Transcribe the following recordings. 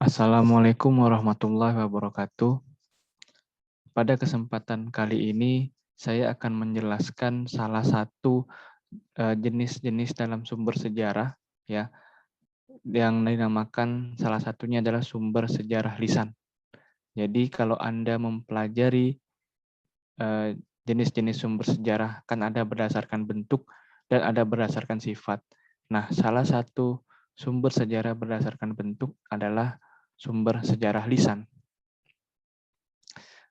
Assalamualaikum warahmatullahi wabarakatuh. Pada kesempatan kali ini, saya akan menjelaskan salah satu jenis-jenis dalam sumber sejarah, ya, yang dinamakan salah satunya adalah sumber sejarah lisan. Jadi, kalau Anda mempelajari jenis-jenis sumber sejarah, kan ada berdasarkan bentuk dan ada berdasarkan sifat. Nah, salah satu sumber sejarah berdasarkan bentuk adalah sumber sejarah lisan.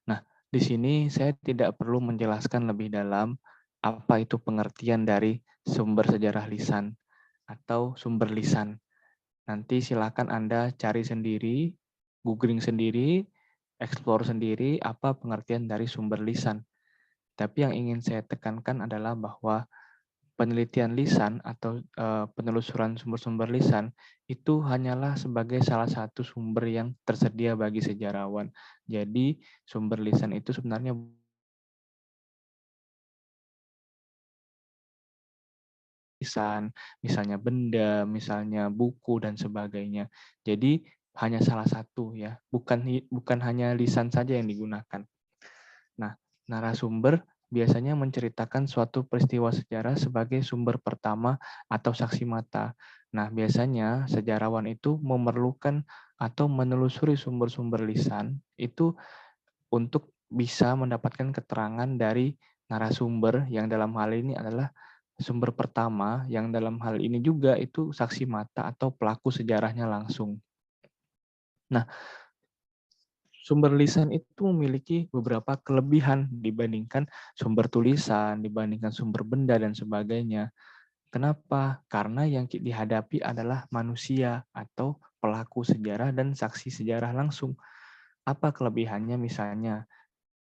Nah, di sini saya tidak perlu menjelaskan lebih dalam apa itu pengertian dari sumber sejarah lisan atau sumber lisan. Nanti silakan Anda cari sendiri, googling sendiri, explore sendiri apa pengertian dari sumber lisan. Tapi yang ingin saya tekankan adalah bahwa penelitian lisan atau penelusuran sumber-sumber lisan itu hanyalah sebagai salah satu sumber yang tersedia bagi sejarawan. Jadi sumber lisan itu sebenarnya lisan, misalnya benda, misalnya buku dan sebagainya. Jadi hanya salah satu ya, bukan hanya lisan saja yang digunakan. Nah, narasumber biasanya menceritakan suatu peristiwa sejarah sebagai sumber pertama atau saksi mata. Nah, biasanya sejarawan itu memerlukan atau menelusuri sumber-sumber lisan itu untuk bisa mendapatkan keterangan dari narasumber yang dalam hal ini adalah sumber pertama, yang dalam hal ini juga itu saksi mata atau pelaku sejarahnya langsung. Nah, sumber lisan itu memiliki beberapa kelebihan dibandingkan sumber tulisan, dibandingkan sumber benda, dan sebagainya. Kenapa? Karena yang dihadapi adalah manusia atau pelaku sejarah dan saksi sejarah langsung. Apa kelebihannya misalnya?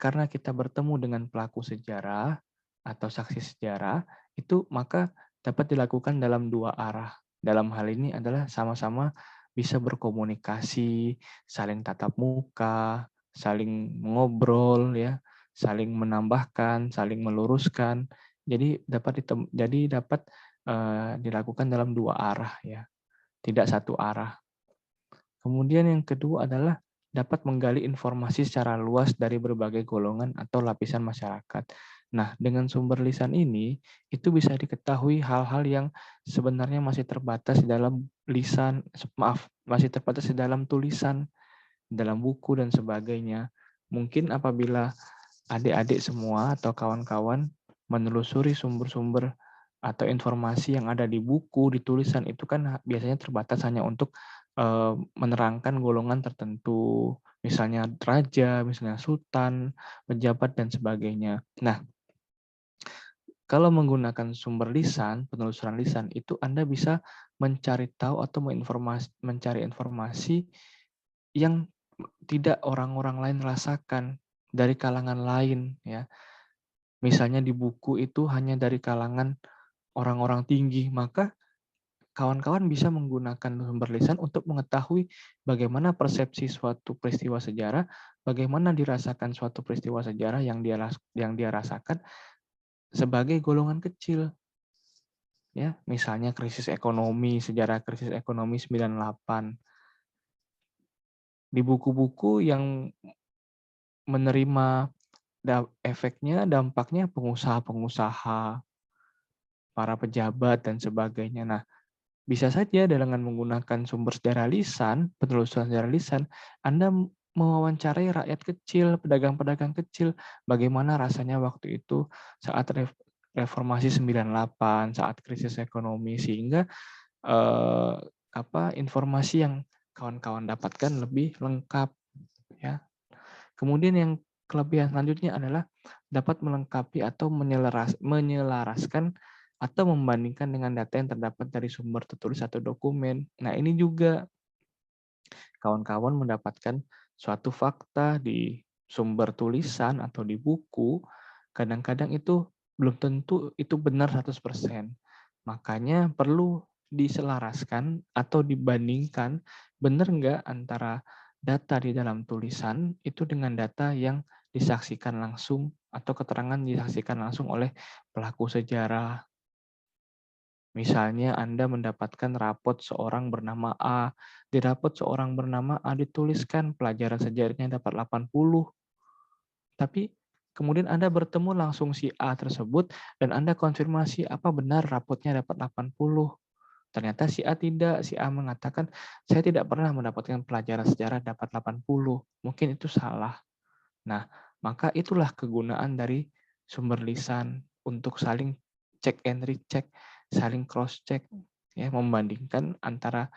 Karena kita bertemu dengan pelaku sejarah atau saksi sejarah, itu maka dapat dilakukan dalam dua arah. Dalam hal ini adalah sama-sama bisa berkomunikasi, saling tatap muka, saling ngobrol, ya, saling menambahkan, saling meluruskan. Jadi dapat dilakukan dalam dua arah, ya, tidak satu arah. Kemudian yang kedua adalah dapat menggali informasi secara luas dari berbagai golongan atau lapisan masyarakat. Nah, dengan sumber lisan ini, itu bisa diketahui hal-hal yang sebenarnya masih terbatas di dalam masih terbatas di dalam tulisan, dalam buku dan sebagainya. Mungkin apabila adik-adik semua atau kawan-kawan menelusuri sumber-sumber atau informasi yang ada di buku, di tulisan itu kan biasanya terbatas hanya untuk menerangkan golongan tertentu, misalnya raja, misalnya sultan, pejabat dan sebagainya. Nah, kalau menggunakan sumber lisan, penelusuran lisan itu Anda bisa mencari tahu atau mencari informasi yang tidak orang-orang lain rasakan dari kalangan lain, ya. Misalnya di buku itu hanya dari kalangan orang-orang tinggi, maka kawan-kawan bisa menggunakan sumber lisan untuk mengetahui bagaimana persepsi suatu peristiwa sejarah, bagaimana dirasakan suatu peristiwa sejarah yang dia rasakan sebagai golongan kecil, ya. Misalnya krisis ekonomi, sejarah krisis ekonomi 98. Di buku-buku yang menerima efeknya, dampaknya pengusaha-pengusaha, para pejabat dan sebagainya. Nah, bisa saja dengan menggunakan sumber sejarah lisan, penelusuran sejarah lisan, Anda mewawancarai rakyat kecil, pedagang-pedagang kecil, bagaimana rasanya waktu itu saat reformasi 98, saat krisis ekonomi, sehingga eh, informasi yang kawan-kawan dapatkan lebih lengkap, ya. Kemudian yang kelebihan selanjutnya adalah dapat melengkapi atau menyelaraskan atau membandingkan dengan data yang terdapat dari sumber tertulis atau dokumen. Nah, ini juga kawan-kawan mendapatkan suatu fakta di sumber tulisan atau di buku, kadang-kadang itu belum tentu itu benar 100%. Makanya perlu diselaraskan atau dibandingkan benar nggak antara data di dalam tulisan itu dengan data yang disaksikan langsung atau keterangan disaksikan langsung oleh pelaku sejarah. Misalnya Anda mendapatkan rapot seorang bernama A. Di rapot seorang bernama A dituliskan pelajaran sejarahnya dapat 80. Tapi kemudian Anda bertemu langsung si A tersebut dan Anda konfirmasi apa benar rapotnya dapat 80. Ternyata si A tidak, si A mengatakan, saya tidak pernah mendapatkan pelajaran sejarah dapat 80. Mungkin itu salah. Nah, maka itulah kegunaan dari sumber lisan untuk saling check and recheck, saling cross check, ya, membandingkan antara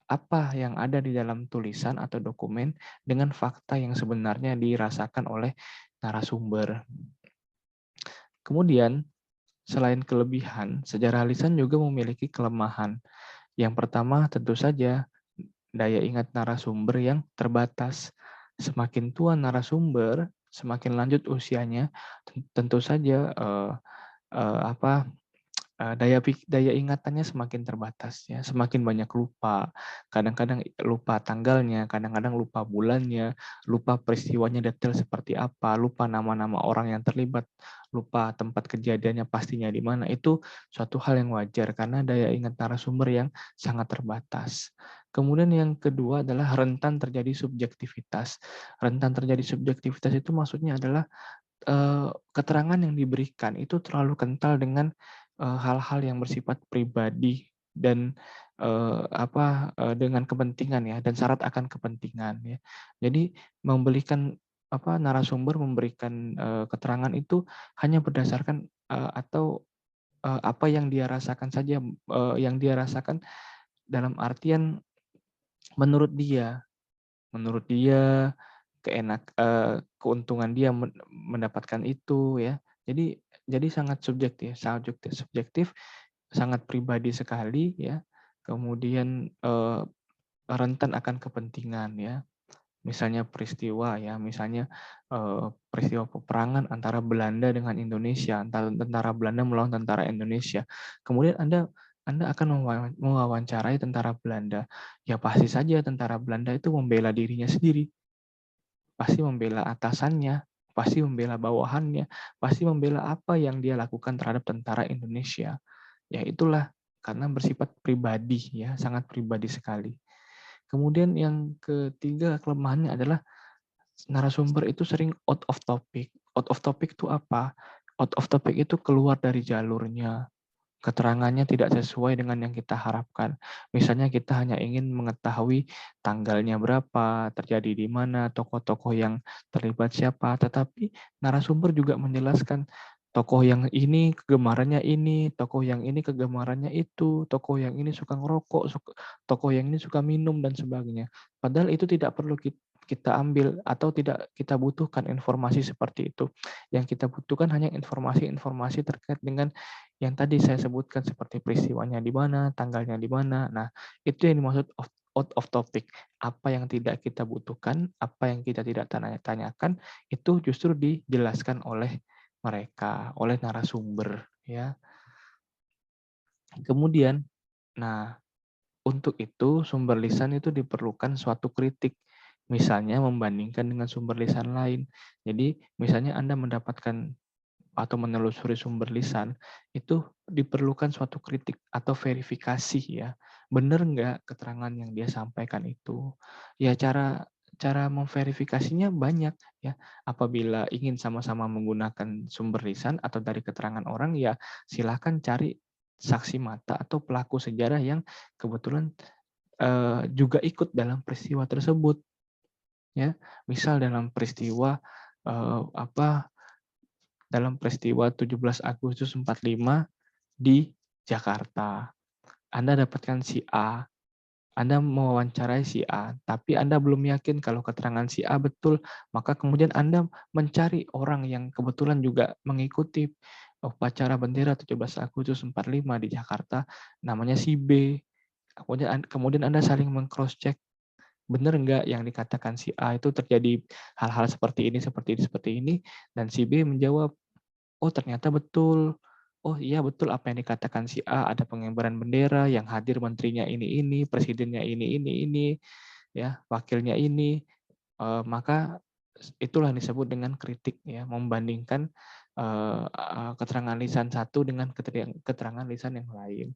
apa yang ada di dalam tulisan atau dokumen dengan fakta yang sebenarnya dirasakan oleh narasumber. Kemudian, selain kelebihan, sejarah lisan juga memiliki kelemahan. Yang pertama, tentu saja daya ingat narasumber yang terbatas. Semakin tua narasumber, semakin lanjut usianya, tentu saja daya ingatannya semakin terbatas, ya, semakin banyak lupa. Kadang-kadang lupa tanggalnya, kadang-kadang lupa bulannya, lupa peristiwanya detail seperti apa, lupa nama-nama orang yang terlibat, lupa tempat kejadiannya pastinya di mana. Itu suatu hal yang wajar karena daya ingat narasumber yang sangat terbatas. Kemudian yang kedua adalah rentan terjadi subjektivitas. Rentan terjadi subjektivitas itu maksudnya adalah keterangan yang diberikan itu terlalu kental dengan hal-hal yang bersifat pribadi dan dengan kepentingan, ya, dan syarat akan kepentingan, ya. Jadi narasumber memberikan keterangan itu hanya berdasarkan atau apa yang dia rasakan saja, yang dia rasakan dalam artian menurut dia. Menurut dia, keuntungan dia mendapatkan itu, ya. Jadi sangat subjektif, sangat pribadi sekali, ya. Kemudian, rentan akan kepentingan, ya. Misalnya peristiwa, ya, peristiwa peperangan antara Belanda dengan Indonesia, antara tentara Belanda melawan tentara Indonesia. Kemudian Anda akan mewawancarai tentara Belanda. Ya pasti saja tentara Belanda itu membela dirinya sendiri, pasti membela atasannya, pasti membela bawahannya, pasti membela apa yang dia lakukan terhadap tentara Indonesia. Ya itulah, karena bersifat pribadi, ya, sangat pribadi sekali. Kemudian yang ketiga kelemahannya adalah narasumber itu sering out of topic. Out of topic itu apa? Out of topic itu keluar dari jalurnya. Keterangannya tidak sesuai dengan yang kita harapkan. Misalnya kita hanya ingin mengetahui tanggalnya berapa, terjadi di mana, tokoh-tokoh yang terlibat siapa, tetapi narasumber juga menjelaskan tokoh yang ini kegemarannya ini, tokoh yang ini kegemarannya itu, tokoh yang ini suka ngerokok, tokoh yang ini suka minum, dan sebagainya. Padahal itu tidak perlu kita ambil atau tidak kita butuhkan informasi seperti itu. Yang kita butuhkan hanya informasi-informasi terkait dengan yang tadi saya sebutkan seperti peristiwanya di mana, tanggalnya di mana. Nah, itu yang dimaksud out of topic. Apa yang tidak kita butuhkan, apa yang kita tidak tanyakan, itu justru dijelaskan oleh mereka, oleh narasumber, ya. Kemudian, nah, untuk itu sumber lisan itu diperlukan suatu kritik. Misalnya membandingkan dengan sumber lisan lain. Jadi, misalnya Anda mendapatkan atau menelusuri sumber lisan, itu diperlukan suatu kritik atau verifikasi, ya. Benar nggak keterangan yang dia sampaikan itu? Ya cara cara memverifikasinya banyak, ya. Apabila ingin sama-sama menggunakan sumber lisan atau dari keterangan orang, ya silakan cari saksi mata atau pelaku sejarah yang kebetulan juga ikut dalam peristiwa tersebut, ya. Misal eh, apa dalam peristiwa 17 Agustus 45 di Jakarta. Anda dapatkan si A, Anda mewawancarai si A, tapi Anda belum yakin kalau keterangan si A betul, maka kemudian Anda mencari orang yang kebetulan juga mengikuti upacara bendera 17 Agustus 45 di Jakarta, namanya si B. Kemudian Anda saling meng-cross check, benar nggak yang dikatakan si A itu terjadi hal-hal seperti ini, dan si B menjawab, oh ternyata betul. Oh iya betul apa yang dikatakan si A, ada pengibaran bendera, yang hadir menterinya ini, presidennya ini, ya, wakilnya ini. Maka itulah yang disebut dengan kritik, ya, membandingkan keterangan lisan satu dengan keterangan lisan yang lain.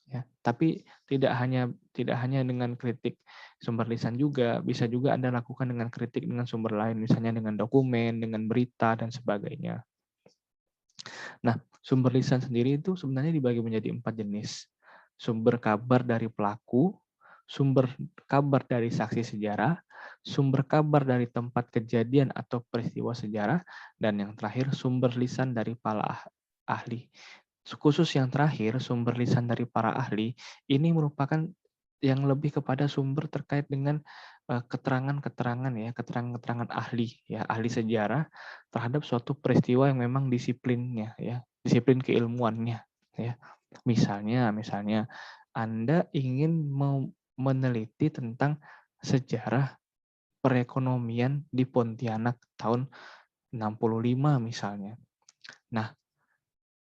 Ya, tapi tidak hanya dengan kritik sumber lisan juga, bisa juga Anda lakukan dengan kritik dengan sumber lain, misalnya dengan dokumen, dengan berita, dan sebagainya. Nah, sumber lisan sendiri itu sebenarnya dibagi menjadi 4 jenis. Sumber kabar dari pelaku, sumber kabar dari saksi sejarah, sumber kabar dari tempat kejadian atau peristiwa sejarah, dan yang terakhir sumber lisan dari para ahli. Khusus yang terakhir, sumber lisan dari para ahli, ini merupakan yang lebih kepada sumber terkait dengan keterangan-keterangan ya, keterangan-keterangan ahli ya, ahli sejarah terhadap suatu peristiwa yang memang disiplinnya ya, disiplin keilmuannya ya. Misalnya Anda ingin meneliti tentang sejarah perekonomian di Pontianak tahun 65 misalnya. Nah,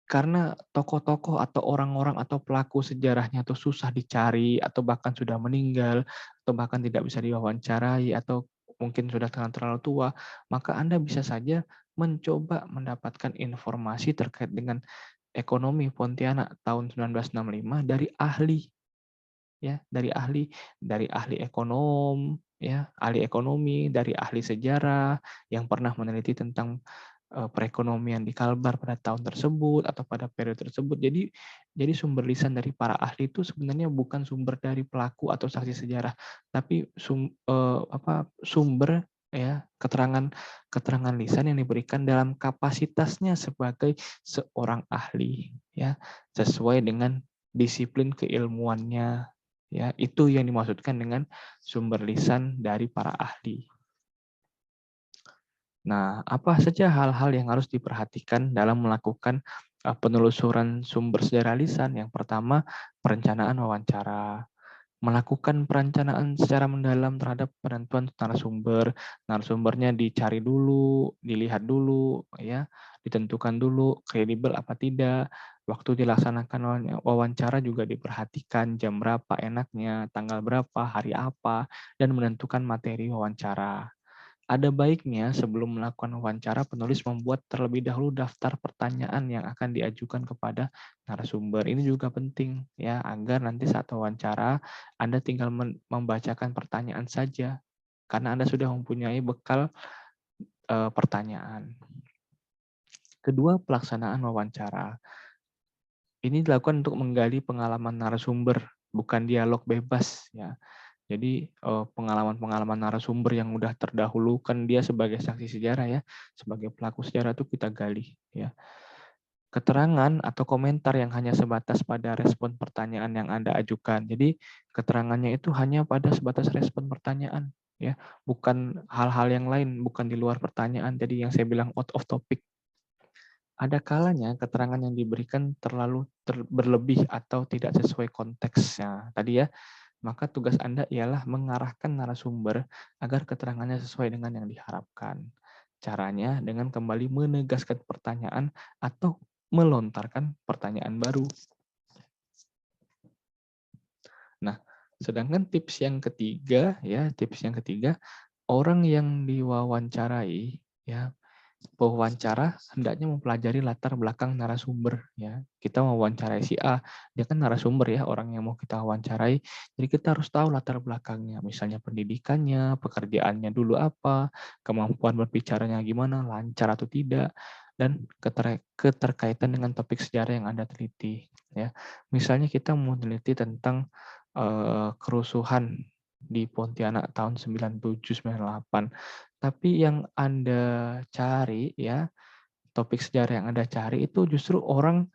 karena tokoh-tokoh atau orang-orang atau pelaku sejarahnya itu susah dicari atau bahkan sudah meninggal atau bahkan tidak bisa diwawancarai atau mungkin sudah terlalu tua, maka Anda bisa saja mencoba mendapatkan informasi terkait dengan ekonomi Pontianak tahun 1965 dari ahli ya, dari ahli ekonom ya, ahli ekonomi, dari ahli sejarah yang pernah meneliti tentang perekonomian di Kalbar pada tahun tersebut atau pada periode tersebut. Jadi sumber lisan dari para ahli itu sebenarnya bukan sumber dari pelaku atau saksi sejarah, tapi sumber ya keterangan lisan yang diberikan dalam kapasitasnya sebagai seorang ahli ya, sesuai dengan disiplin keilmuannya ya. Itu yang dimaksudkan dengan sumber lisan dari para ahli. Nah, apa saja hal-hal yang harus diperhatikan dalam melakukan penelusuran sumber sejarah lisan? Yang pertama, perencanaan wawancara. Melakukan perencanaan secara mendalam terhadap penentuan narasumber. Narasumbernya dicari dulu, dilihat dulu, ya, ditentukan dulu kredibel apa tidak. Waktu dilaksanakan wawancara juga diperhatikan jam berapa enaknya, tanggal berapa, hari apa, dan menentukan materi wawancara. Ada baiknya sebelum melakukan wawancara, penulis membuat terlebih dahulu daftar pertanyaan yang akan diajukan kepada narasumber. Ini juga penting ya, agar nanti saat wawancara Anda tinggal membacakan pertanyaan saja karena Anda sudah mempunyai bekal pertanyaan. Kedua, pelaksanaan wawancara. Ini dilakukan untuk menggali pengalaman narasumber, bukan dialog bebas ya. Jadi pengalaman-pengalaman narasumber yang udah terdahulu kan dia sebagai saksi sejarah ya, sebagai pelaku sejarah itu kita gali ya. Keterangan atau komentar yang hanya sebatas pada respon pertanyaan yang Anda ajukan. Jadi keterangannya itu hanya pada sebatas respon pertanyaan ya, bukan hal-hal yang lain, bukan di luar pertanyaan. Jadi yang saya bilang out of topic. Ada kalanya keterangan yang diberikan terlalu berlebih atau tidak sesuai konteksnya. Tadi ya, maka tugas Anda ialah mengarahkan narasumber agar keterangannya sesuai dengan yang diharapkan. Caranya dengan kembali menegaskan pertanyaan atau melontarkan pertanyaan baru. Nah, sedangkan tips yang ketiga ya, orang yang diwawancarai ya, pewawancara hendaknya mempelajari latar belakang narasumber ya. Kita mewawancarai si A, dia kan narasumber ya, orang yang mau kita wawancarai. Jadi kita harus tahu latar belakangnya, misalnya pendidikannya, pekerjaannya dulu apa, kemampuan berbicaranya gimana, lancar atau tidak, dan keterkaitan dengan topik sejarah yang Anda teliti ya. Misalnya kita mau teliti tentang kerusuhan di Pontianak tahun 97-98. Tapi yang Anda cari ya, topik sejarah yang Anda cari itu justru orang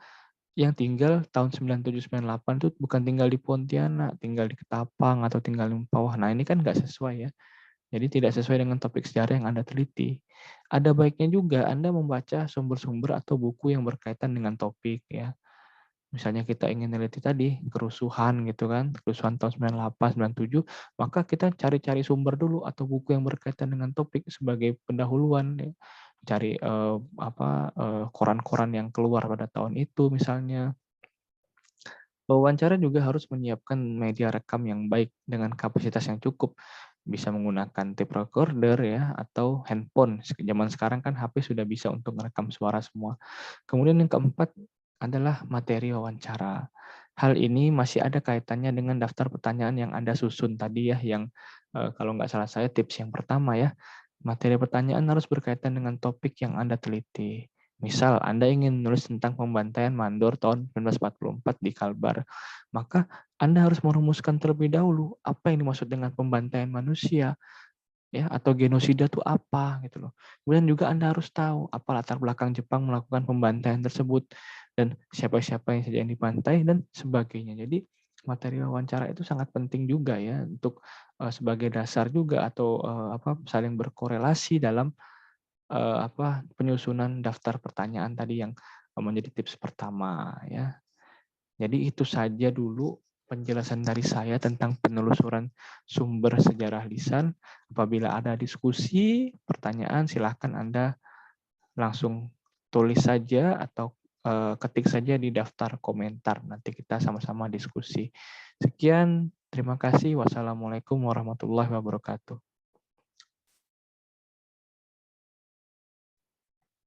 yang tinggal tahun 97-98 itu bukan tinggal di Pontianak, tinggal di Ketapang atau tinggal di Mempawah. Nah, ini kan nggak sesuai ya. Jadi tidak sesuai dengan topik sejarah yang Anda teliti. Ada baiknya juga Anda membaca sumber-sumber atau buku yang berkaitan dengan topik ya. Misalnya kita ingin neliti tadi kerusuhan gitu kan, kerusuhan tahun 98, 97, maka kita cari-cari sumber dulu atau buku yang berkaitan dengan topik sebagai pendahuluan ya. Cari koran-koran yang keluar pada tahun itu misalnya. Wawancara juga harus menyiapkan media rekam yang baik dengan kapasitas yang cukup. bisa menggunakan tape recorder ya atau handphone. Zaman sekarang kan HP sudah bisa untuk merekam suara semua. Kemudian yang keempat adalah materi wawancara. Hal ini masih ada kaitannya dengan daftar pertanyaan yang Anda susun tadi ya, yang kalau nggak salah saya tips yang pertama ya, materi pertanyaan harus berkaitan dengan topik yang Anda teliti. Misal, Anda ingin menulis tentang pembantaian mandor tahun 1944 di Kalbar, maka Anda harus merumuskan terlebih dahulu apa yang dimaksud dengan pembantaian manusia, ya, atau genosida itu apa gitu loh. Kemudian juga Anda harus tahu apa latar belakang Jepang melakukan pembantaian tersebut dan siapa-siapa yang saja yang dibantai dan sebagainya. Jadi materi wawancara itu sangat penting juga ya untuk sebagai dasar juga atau saling berkorelasi dalam penyusunan daftar pertanyaan tadi yang menjadi tips pertama ya. Jadi itu saja dulu penjelasan dari saya tentang penelusuran sumber sejarah lisan. Apabila ada diskusi, pertanyaan, silakan Anda langsung tulis saja atau ketik saja di daftar komentar. Nanti kita sama-sama diskusi. Sekian, terima kasih. Wassalamualaikum warahmatullahi wabarakatuh.